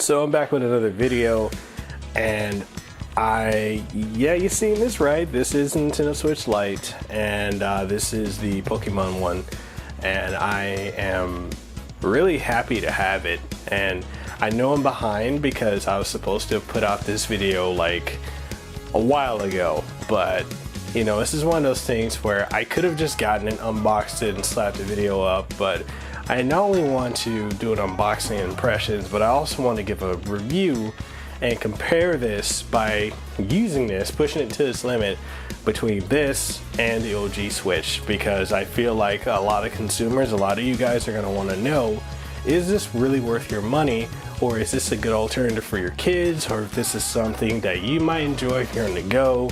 So I'm back with another video, and yeah, you seen this right? This is Nintendo Switch Lite, and this is the Pokemon one, and I am really happy to have it. And I know I'm behind because I was supposed to have put out this video like a while ago, but you know, this is one of those things where I could have just gotten it, unboxed it, and slapped the video up, but I not only want to do an unboxing and impressions, but I also want to give a review and compare this by using this, pushing it to its limit between this and the OG Switch, because I feel like a lot of consumers, a lot of you guys are going to want to know, is this really worth your money, or is this a good alternative for your kids, or if this is something that you might enjoy if you're on the go,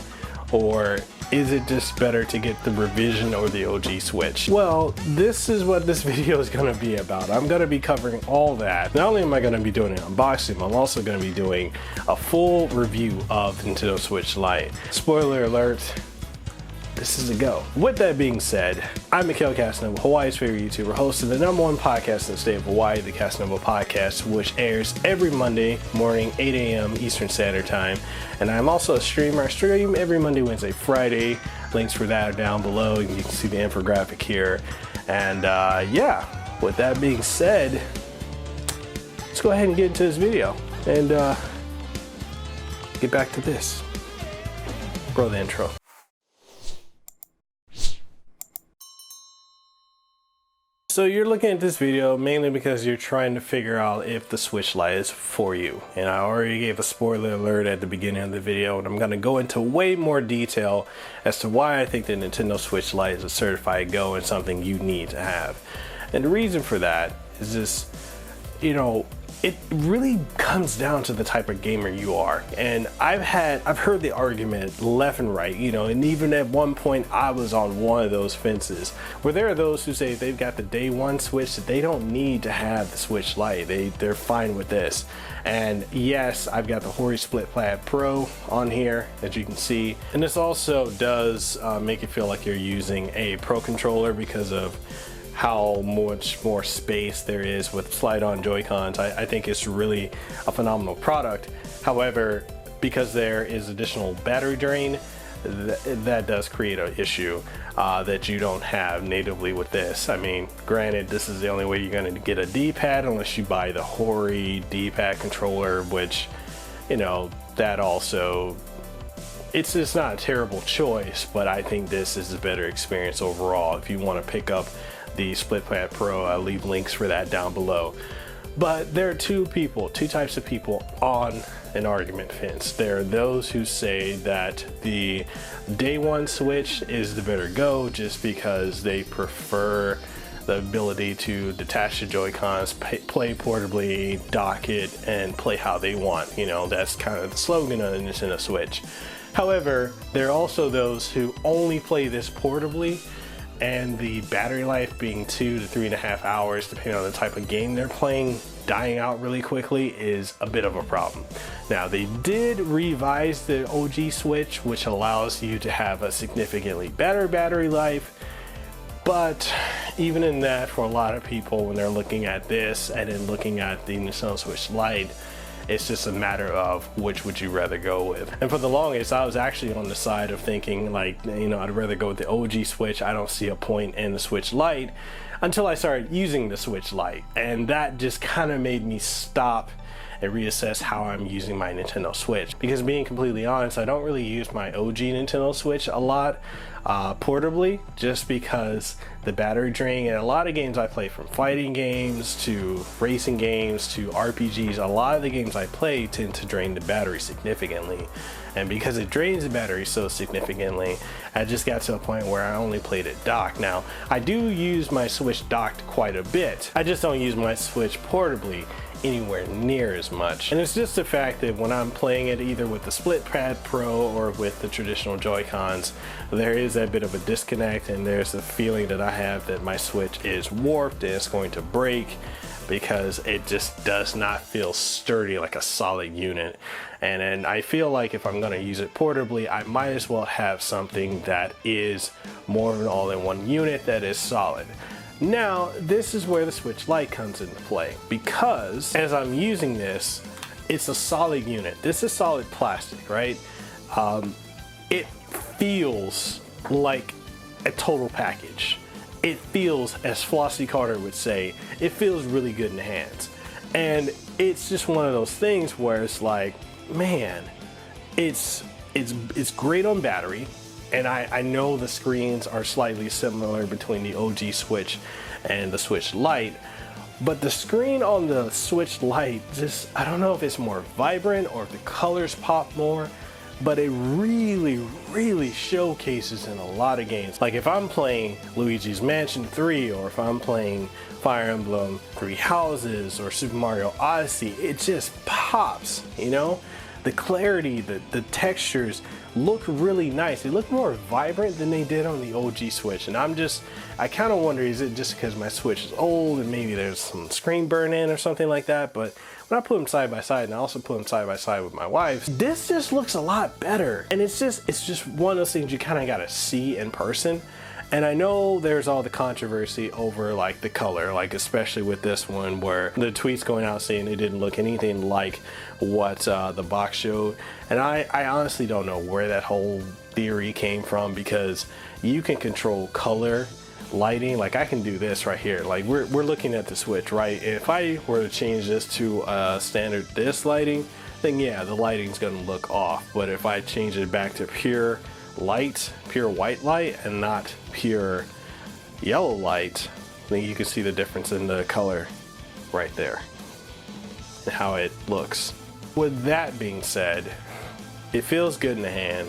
or is it just better to get the revision or the OG Switch? Well, this is what this video is going to be about. I'm going to be covering all that. Not only am I going to be doing an unboxing, I'm also going to be doing a full review of Nintendo Switch Lite. Spoiler alert, this is a go. With that being said, I'm Mekel, Kasanova, Hawaii's favorite YouTuber, host of the #1 podcast in the state of Hawaii, the Kasanova Podcast, which airs every Monday morning, 8 a.m. Eastern Standard Time. And I'm also a streamer. I stream every Monday, Wednesday, Friday. Links for that are down below. You can see the infographic here. And yeah, with that being said, let's go ahead and get into this video and get back to this. Roll the intro. So you're looking at this video mainly because you're trying to figure out if the Switch Lite is for you. And I already gave a spoiler alert at the beginning of the video, and I'm going to go into way more detail as to why I think the Nintendo Switch Lite is a certified go and something you need to have. And the reason for that is just, you know, it really comes down to the type of gamer you are. And I've heard the argument left and right, you know, and even at one point I was on one of those fences where there are those who say they've got the day one Switch, that they don't need to have the Switch Lite. They're fine with this. And yes, I've got the Wolery Split Pad Pro on here, as you can see. And this also does make it feel like you're using a Pro controller because of how much more space there is with slide-on Joy-Cons. I think it's really a phenomenal product. However, because there is additional battery drain, that does create an issue that you don't have natively with this. I mean, granted, this is the only way you're going to get a D-pad unless you buy the Wolery D-pad controller, which, you know, that also, it's not a terrible choice, but I think this is a better experience overall if you want to pick up the Split Pad Pro. I'll leave links for that down below. But there are two types of people on an argument fence. There are those who say that the day one Switch is the better go just because they prefer the ability to detach the Joy-Cons, play portably, dock it, and play how they want. You know, that's kind of the slogan of the Nintendo Switch. However, there are also those who only play this portably, and the battery life being 2 to 3.5 hours, depending on the type of game they're playing, dying out really quickly is a bit of a problem. Now, they did revise the OG Switch, which allows you to have a significantly better battery life, but even in that, for a lot of people, when they're looking at this and then looking at the Nintendo Switch Lite, it's just a matter of which would you rather go with. And for the longest, I was actually on the side of thinking, like, you know, I'd rather go with the OG Switch. I don't see a point in the Switch Lite until I started using the Switch Lite. And that just kind of made me stop and reassess how I'm using my Nintendo Switch. Because being completely honest, I don't really use my OG Nintendo Switch a lot portably, just because the battery drain, and a lot of games I play, from fighting games to racing games to RPGs, a lot of the games I play tend to drain the battery significantly. And because it drains the battery so significantly, I just got to a point where I only played it docked. Now, I do use my Switch docked quite a bit. I just don't use my Switch portably anywhere near as much. And it's just the fact that when I'm playing it either with the Split Pad Pro or with the traditional Joy-Cons, there is that bit of a disconnect, and there's the feeling that I have that my Switch is warped and it's going to break, because it just does not feel sturdy like a solid unit. And I feel like if I'm going to use it portably, I might as well have something that is more of an all-in-one unit that is solid. Now, this is where the Switch Lite comes into play, because as I'm using this, it's a solid unit. This is solid plastic, right? It feels like a total package. It feels, as Flossie Carter would say, it feels really good in the hands. And it's just one of those things where it's like, man, it's great on battery. And I know the screens are slightly similar between the OG Switch and the Switch Lite, but the screen on the Switch Lite just, I don't know if it's more vibrant or if the colors pop more, but it really showcases in a lot of games. Like if I'm playing Luigi's Mansion 3, or if I'm playing Fire Emblem Three Houses or Super Mario Odyssey, it just pops, you know? The clarity, the textures look really nice. They look more vibrant than they did on the OG Switch. And I kind of wonder, is it just because my Switch is old and maybe there's some screen burn in or something like that? But when I put them side by side, and I also put them side by side with my wife's, this just looks a lot better. And it's just one of those things you kind of got to see in person. And I know there's all the controversy over like the color, like especially with this one where the tweets going out saying it didn't look anything like what the box showed. And I honestly don't know where that whole theory came from, because you can control color, lighting. Like I can do this right here. Like we're looking at the Switch, right? If I were to change this to standard this lighting, then yeah, the lighting's gonna look off. But if I change it back to pure light, pure white light, and not pure yellow light, then you can see the difference in the color right there and how it looks. With that being said, it feels good in the hand.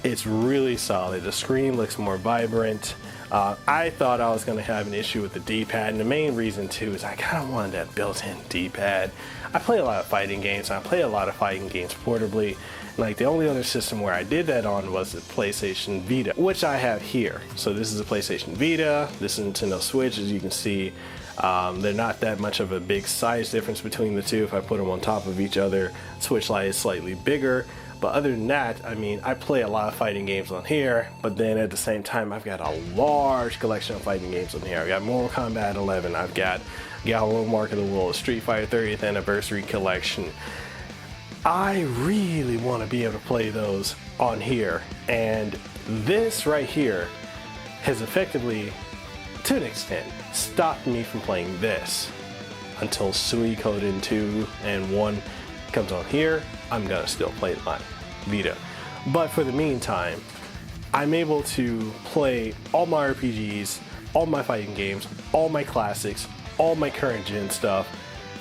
It's really solid. The screen looks more vibrant. I thought I was going to have an issue with the D-pad, and the main reason too is I kind of wanted that built-in D-pad. I play a lot of fighting games, and I play a lot of fighting games portably. Like the only other system where I did that on was the PlayStation Vita, which I have here. So this is a PlayStation Vita, this is a Nintendo Switch. As you can see, they're not that much of a big size difference between the two. If I put them on top of each other, Switch Lite is slightly bigger. But other than that, I mean, I play a lot of fighting games on here, but then at the same time, I've got a large collection of fighting games on here. I've got Mortal Kombat 11, I've got Gallo Mark of the World, Street Fighter 30th Anniversary Collection. I really want to be able to play those on here, and this right here has effectively, to an extent, stopped me from playing this until Suikoden 2 and 1 comes on here. I'm gonna still play my Vita, but for the meantime, I'm able to play all my RPGs, all my fighting games, all my classics, all my current gen stuff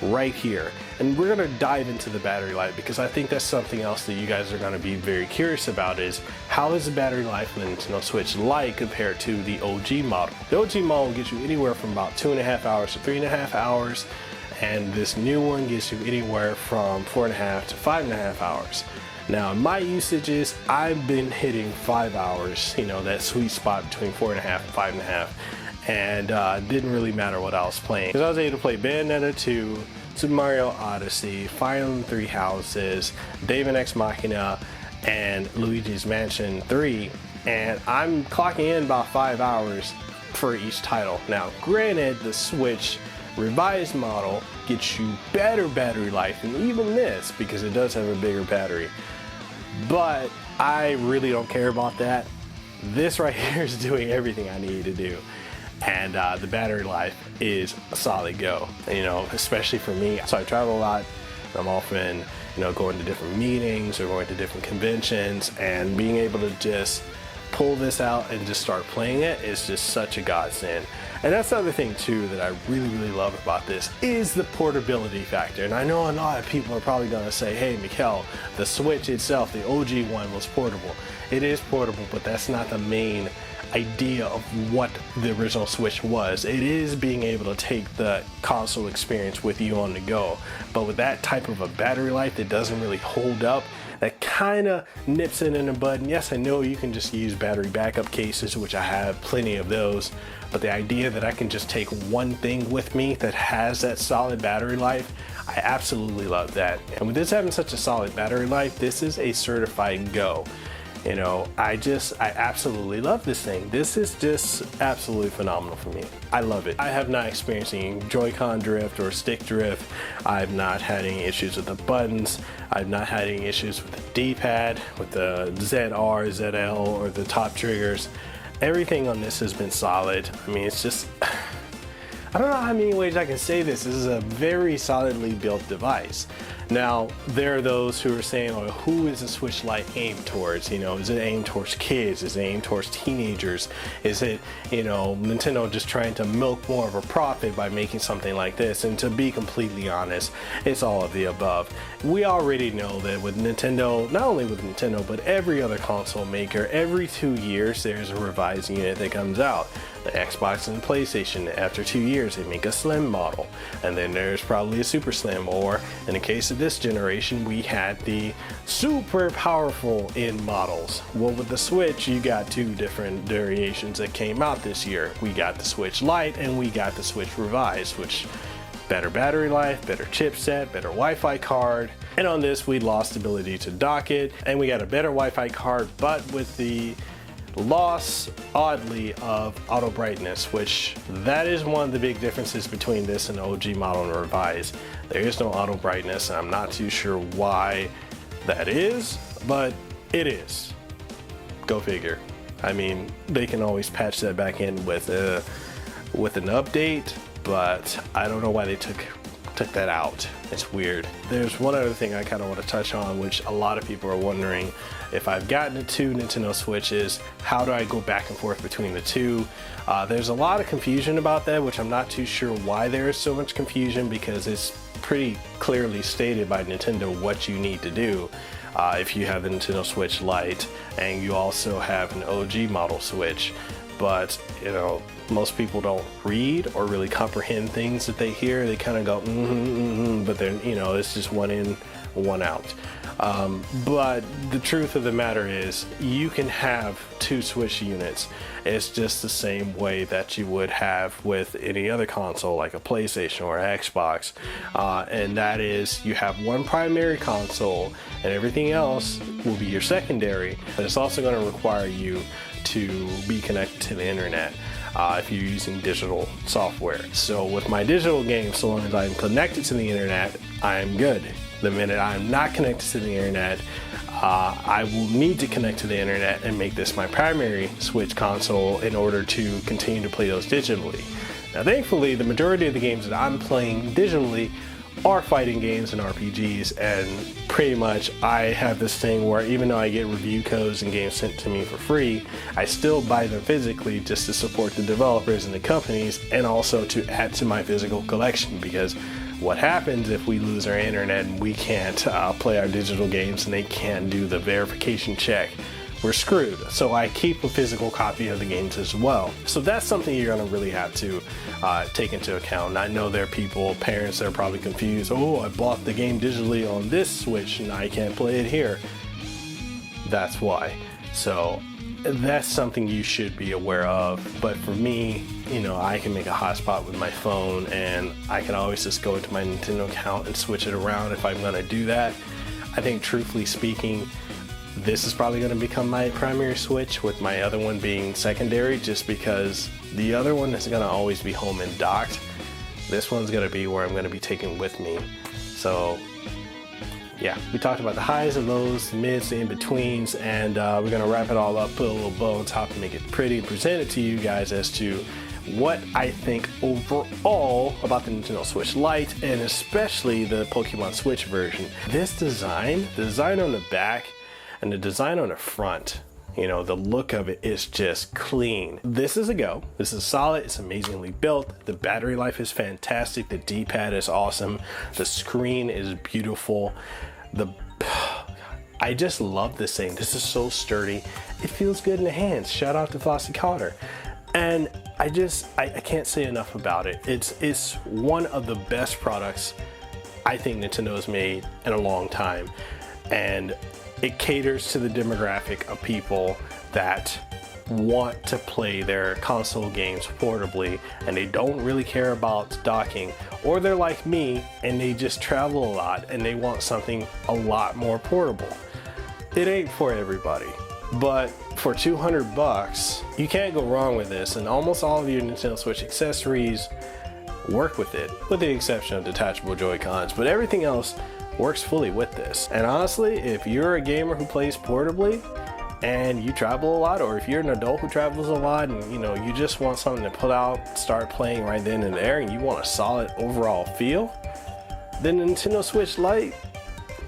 right here. And we're gonna dive into the battery life, because I think that's something else that you guys are gonna be very curious about, is how is the battery life in the Nintendo Switch Lite compared to the OG model? The OG model gets you anywhere from about 2.5 hours to 3.5 hours, and this new one gives you anywhere from 4.5 to 5.5 hours. Now, in my usages, I've been hitting 5 hours, you know, that sweet spot between 4.5 and 5.5, and it didn't really matter what I was playing, because I was able to play Bayonetta 2, Super Mario Odyssey, Fire Emblem Three Houses, Devin Ex Machina, and Luigi's Mansion 3, and I'm clocking in about 5 hours for each title. Now, granted, the Switch revised model gets you better battery life than even this, because it does have a bigger battery, but I really don't care about that. This right here is doing everything I need to do, and the battery life is a solid go, you know, especially for me. So I travel a lot. I'm often, you know, going to different meetings or going to different conventions, and being able to just pull this out and just start playing it is just such a godsend. And that's the other thing too that I really love about this, is the portability factor. And I know a lot of people are probably gonna say, hey Mekel, the Switch itself, the OG one, was portable. It is portable, but that's not the main idea of what the original Switch was. It is being able to take the console experience with you on the go, but with that type of a battery life that doesn't really hold up, that kind of nips it in the bud. And yes, I know you can just use battery backup cases, which I have plenty of those, but the idea that I can just take one thing with me that has that solid battery life, I absolutely love that. And with this having such a solid battery life, this is a certified go. You know, I absolutely love this thing. This is just absolutely phenomenal for me. I love it. I have not experienced any Joy-Con drift or stick drift. I've not had any issues with the buttons. I've not had any issues with the D-pad, with the ZR, ZL, or the top triggers. Everything on this has been solid. I mean, it's just, I don't know how many ways I can say this. This is a very solidly built device. Now, there are those who are saying, well, who is the Switch Lite aimed towards? You know, is it aimed towards kids? Is it aimed towards teenagers? Is it, you know, Nintendo just trying to milk more of a profit by making something like this? And to be completely honest, it's all of the above. We already know that with Nintendo, not only with Nintendo, but every other console maker, every 2 years there's a revised unit that comes out. The Xbox and the PlayStation, after 2 years, they make a slim model. And then there's probably a super slim, or in the case of this generation, we had the super powerful in models. Well, with the Switch, you got 2 different variations that came out this year. We got the Switch Lite and we got the Switch Revised, which better battery life, better chipset, better Wi-Fi card. And on this, we lost the ability to dock it, and we got a better Wi-Fi card, but with the loss, oddly, of AutoBrightness, which that is one of the big differences between this and the OG model and revised. There is no AutoBrightness, and I'm not too sure why that is, but it is. Go figure. I mean, they can always patch that back in with an update, but I don't know why they took that out. It's weird. There's one other thing I kind of want to touch on, which a lot of people are wondering. If I've gotten the 2 Nintendo Switches, how do I go back and forth between the 2? There's a lot of confusion about that, which I'm not too sure why there is so much confusion, because it's pretty clearly stated by Nintendo what you need to do if you have the Nintendo Switch Lite and you also have an OG model Switch. But, you know, most people don't read or really comprehend things that they hear. They kind of go, but then, you know, it's just one in, one out. But the truth of the matter is, you can have 2 Switch units. It's just the same way that you would have with any other console, like a PlayStation or an Xbox. And that is, you have one primary console and everything else will be your secondary. But it's also going to require you to be connected to the internet if you're using digital software. So with my digital games, so long as I'm connected to the internet, I'm good. The minute I'm not connected to the internet, I will need to connect to the internet and make this my primary Switch console in order to continue to play those digitally. Now, thankfully, the majority of the games that I'm playing digitally are fighting games and RPGs, and pretty much I have this thing where even though I get review codes and games sent to me for free, I still buy them physically just to support the developers and the companies, and also to add to my physical collection, because what happens if we lose our internet and we can't play our digital games and they can't do the verification check? We're screwed. So I keep a physical copy of the games as well. So that's something you're going to really have to take into account. And I know there are people, parents, that are probably confused. Oh, I bought the game digitally on this Switch and I can't play it here. That's why. So that's something you should be aware of. But for me, you know, I can make a hotspot with my phone, and I can always just go into my Nintendo account and switch it around if I'm going to do that. I think, truthfully speaking, this is probably going to become my primary Switch, with my other one being secondary, just because the other one is going to always be home and docked. This one's going to be where I'm going to be taking with me. So yeah, we talked about the highs and lows, the mids, the in-betweens, and we're going to wrap it all up, put a little bow on top to make it pretty, and present it to you guys as to what I think overall about the Nintendo Switch Lite, and especially the Pokemon Switch version. This design, the design on the back and the design on the front, you know, the look of it is just clean. This is a go. This is solid. It's amazingly built. The battery life is fantastic. The D-pad is awesome. The screen is beautiful. I just love this thing. This is so sturdy. It feels good in the hands. Shout out to Flossie Cotter. And I can't say enough about it. It's one of the best products I think Nintendo has made in a long time. And it caters to the demographic of people that want to play their console games portably, and they don't really care about docking, or they're like me and they just travel a lot and they want something a lot more portable. It ain't for everybody. But for 200 bucks, you can't go wrong with this, and almost all of your Nintendo Switch accessories work with it, with the exception of detachable Joy-Cons, but everything else works fully with this. And honestly, if you're a gamer who plays portably and you travel a lot, or if you're an adult who travels a lot and you just want something to pull out, start playing right then and there, and you want a solid overall feel, then the Nintendo Switch Lite,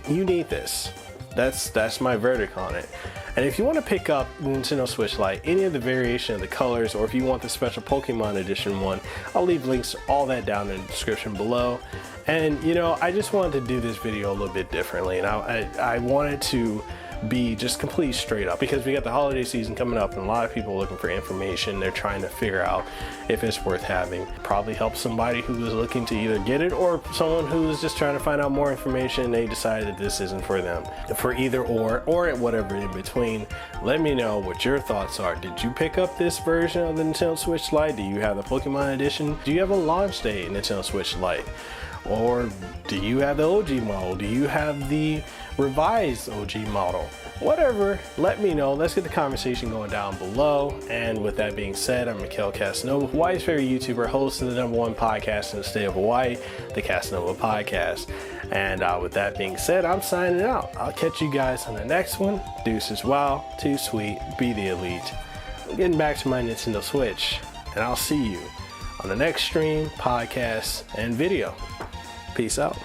you need this. That's my verdict on it. And if you want to pick up the Nintendo Switch Lite, any of the variation of the colors, or if you want the special Pokemon edition one, I'll leave links to all that down in the description below. And I just wanted to do this video a little bit differently, and I wanted to be just completely straight up, because we got the holiday season coming up and a lot of people are looking for information. They're trying to figure out if it's worth having. Probably help somebody who is looking to either get it, or someone who's just trying to find out more information and they decided that this isn't for them. For either or whatever in between, let me know what your thoughts are. Did you pick up this version of the Nintendo Switch Lite? Do you have the Pokemon edition? Do you have a launch day Nintendo Switch Lite? Or do you have the OG model? Do you have the revised OG model? Whatever, let me know. Let's get the conversation going down below. And with that being said, I'm Mekel Kasanova, Hawaii's favorite YouTuber, host of the #1 podcast in the state of Hawaii, the Kasanova Podcast. And with that being said, I'm signing out. I'll catch you guys on the next one. Deuces, wow, too sweet, be the elite. I'm getting back to my Nintendo Switch, and I'll see you on the next stream, podcast, and video. Peace out.